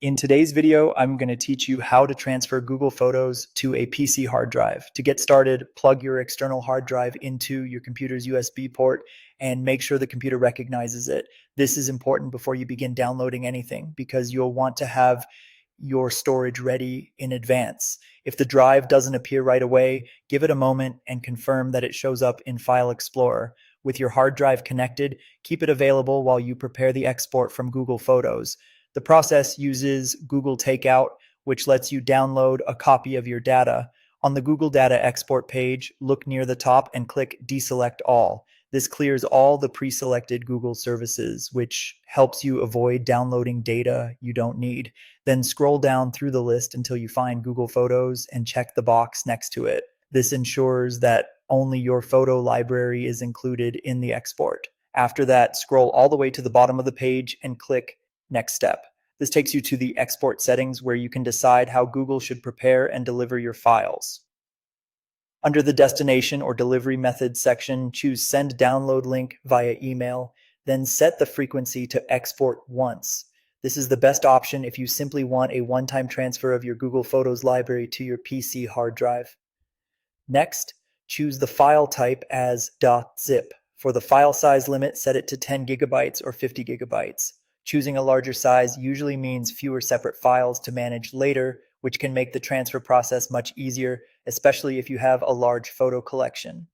In today's video, I'm going to teach you how to transfer Google Photos to a PC hard drive. To get started, plug your external hard drive into your computer's USB port and make sure the computer recognizes it. This is important before you begin downloading anything because you'll want to have your storage ready in advance. If the drive doesn't appear right away, give it a moment and confirm that it shows up in File Explorer. With your hard drive connected, keep it available while you prepare the export from Google Photos. The process uses Google Takeout, which lets you download a copy of your data. On the Google Data Export page, look near the top and click Deselect All. This clears all the pre-selected Google services, which helps you avoid downloading data you don't need. Then scroll down through the list until you find Google Photos and check the box next to it. This ensures that only your photo library is included in the export. After that, scroll all the way to the bottom of the page and click Next Step. This takes you to the export settings where you can decide how Google should prepare and deliver your files. Under the destination or delivery methods section, choose Send Download Link via email, then set the frequency to export once. This is the best option if you simply want a one-time transfer of your Google Photos library to your PC hard drive. Next, choose the file type as .zip. For the file size limit, set it to 10 gigabytes or 50 gigabytes. Choosing a larger size usually means fewer separate files to manage later, which can make the transfer process much easier, especially if you have a large photo collection.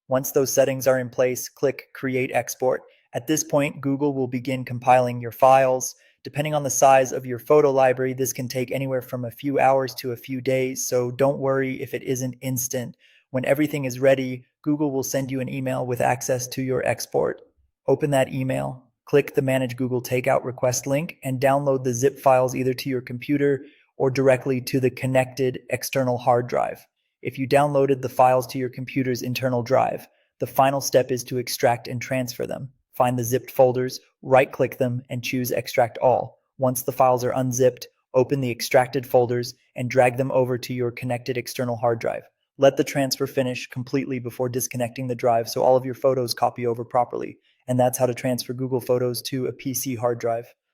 Once those settings are in place, click Create Export. At this point, Google will begin compiling your files. Depending on the size of your photo library, this can take anywhere from a few hours to a few days, so don't worry if it isn't instant. When everything is ready, Google will send you an email with access to your export. Open that email, click the Manage Google Takeout Request link, and download the zip files either to your computer or directly to the connected external hard drive. If you downloaded the files to your computer's internal drive, the final step is to extract and transfer them. Find the zipped folders, right-click them, and choose Extract All. Once the files are unzipped, open the extracted folders and drag them over to your connected external hard drive. Let the transfer finish completely before disconnecting the drive so all of your photos copy over properly. And that's how to transfer Google Photos to a PC hard drive.